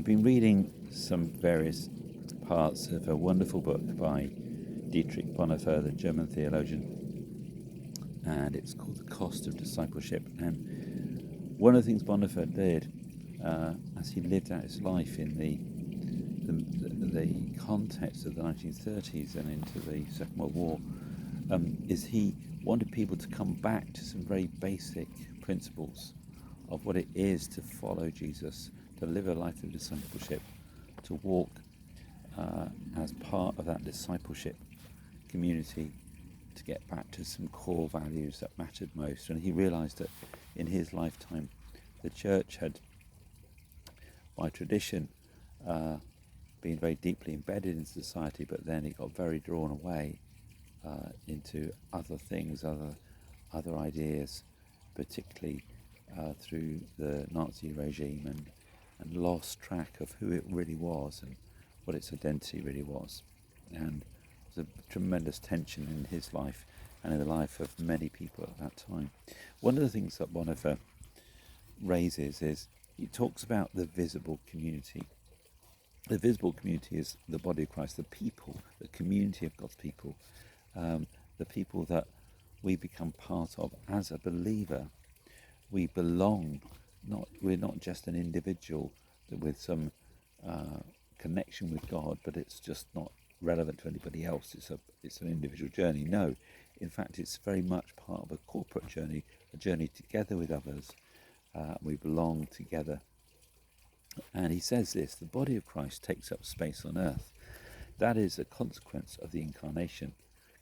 I've been reading some various parts of a wonderful book by Dietrich Bonhoeffer, the German theologian, and it's called The Cost of Discipleship. And one of the things Bonhoeffer did as he lived out his life in the context of the 1930s and into the Second World War is he wanted people to come back to some very basic principles of what it is to follow Jesus, to live a life of discipleship, to walk as part of that discipleship community, to get back to some core values that mattered most. And he realized that in his lifetime the church had, by tradition, been very deeply embedded in society, but then it got very drawn away into other things, other ideas, particularly through the Nazi regime, and lost track of who it really was and what its identity really was. And there was a tremendous tension in his life and in the life of many people at that time. One of the things that Bonhoeffer raises is he talks about the visible community. The visible community is the body of Christ, the people, the community of God's people, the people that we become part of as a believer. We belong. We're not just an individual with some connection with God, but it's just not relevant to anybody else. It's an individual journey. No, in fact, it's very much part of a corporate journey, a journey together with others. We belong together. And he says this: the body of Christ takes up space on earth. That is a consequence of the incarnation.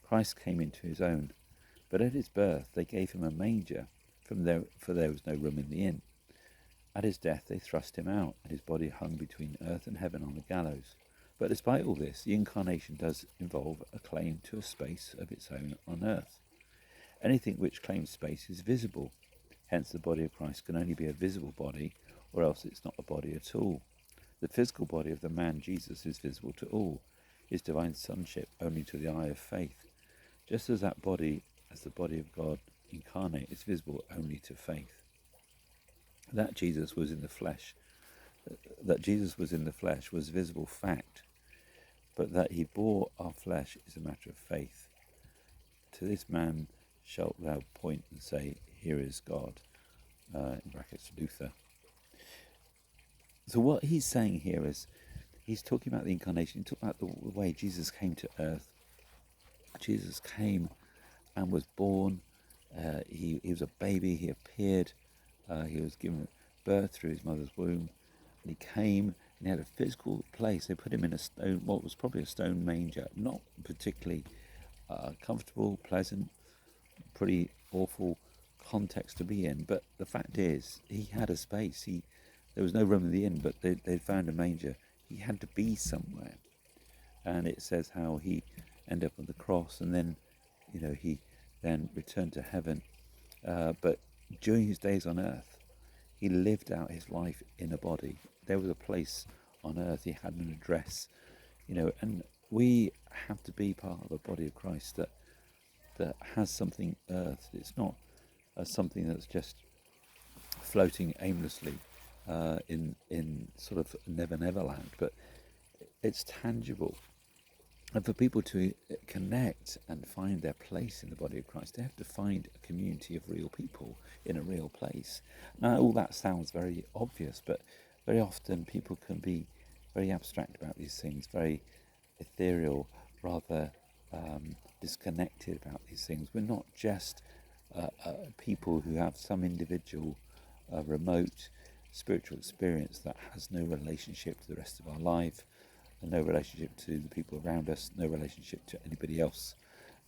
Christ came into his own, but at his birth they gave him a manger, for there was no room in the inn. At his death they thrust him out, and his body hung between earth and heaven on the gallows. But despite all this, the incarnation does involve a claim to a space of its own on earth. Anything which claims space is visible. Hence the body of Christ can only be a visible body, or else it's not a body at all. The physical body of the man Jesus is visible to all, his divine sonship only to the eye of faith, just as that body, as the body of God incarnate, is visible only to faith. That Jesus was in the flesh was visible fact, but that he bore our flesh is a matter of faith. To this man shalt thou point and say, here is God, in brackets Luther. So what he's saying here is, he's talking about the incarnation. He's talking about the way Jesus came to earth. Jesus came and was born. He was a baby. He appeared. He was given birth through his mother's womb. And he came and he had a physical place. They put him in what was probably a stone manger. Not particularly comfortable, pleasant, pretty awful context to be in. But the fact is, he had a space. There was no room in the inn, but they'd found a manger. He had to be somewhere. And it says how he ended up on the cross, and then, he then returned to heaven. But during his days on earth, he lived out his life in a body. There was a place on earth. He had an address, and we have to be part of a body of Christ that has something earth. It's not something that's just floating aimlessly in sort of Never Land, but it's tangible. And for people to connect and find their place in the body of Christ, they have to find a community of real people in a real place. Now, all that sounds very obvious, but very often people can be very abstract about these things, very ethereal, rather disconnected about these things. We're not just people who have some individual remote spiritual experience that has no relationship to the rest of our life, and no relationship to the people around us, no relationship to anybody else,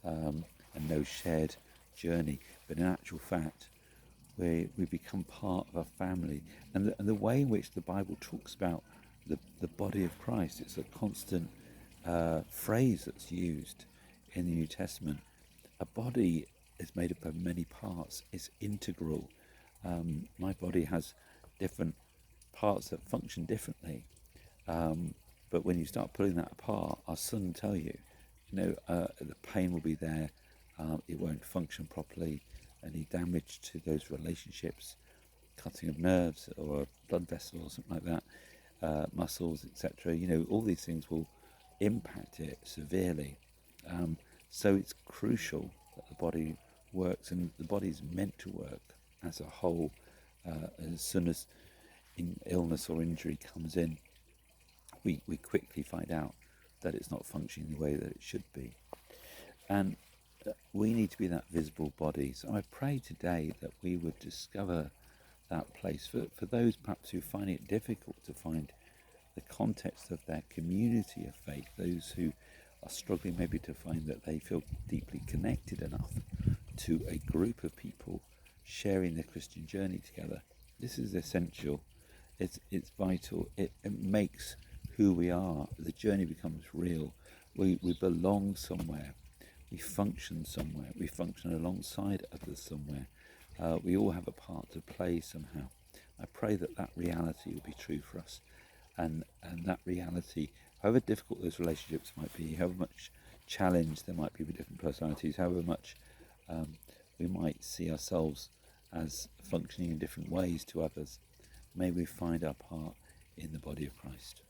and no shared journey. But in actual fact, we become part of a family. And the way in which the Bible talks about the body of Christ, it's a constant phrase that's used in the New Testament. A body is made up of many parts. It's integral. My body has different parts that function differently. But when you start pulling that apart, I'll soon tell you, the pain will be there. It won't function properly. Any damage to those relationships, cutting of nerves or a blood vessel or something like that, muscles, etc. All these things will impact it severely. So it's crucial that the body works, and the body's meant to work as a whole. As soon as illness or injury comes in, we quickly find out that it's not functioning the way that it should be. And we need to be that visible body. So I pray today that we would discover that place. For those perhaps who find it difficult to find the context of their community of faith, those who are struggling maybe to find that they feel deeply connected enough to a group of people sharing their Christian journey together, this is essential. It's vital. It makes who we are. The journey becomes real. We belong somewhere. We function somewhere. We function alongside others somewhere. We all have a part to play somehow. I pray that that reality will be true for us, and that reality, however difficult those relationships might be, however much challenge there might be with different personalities, however much we might see ourselves as functioning in different ways to others, may we find our part in the body of Christ.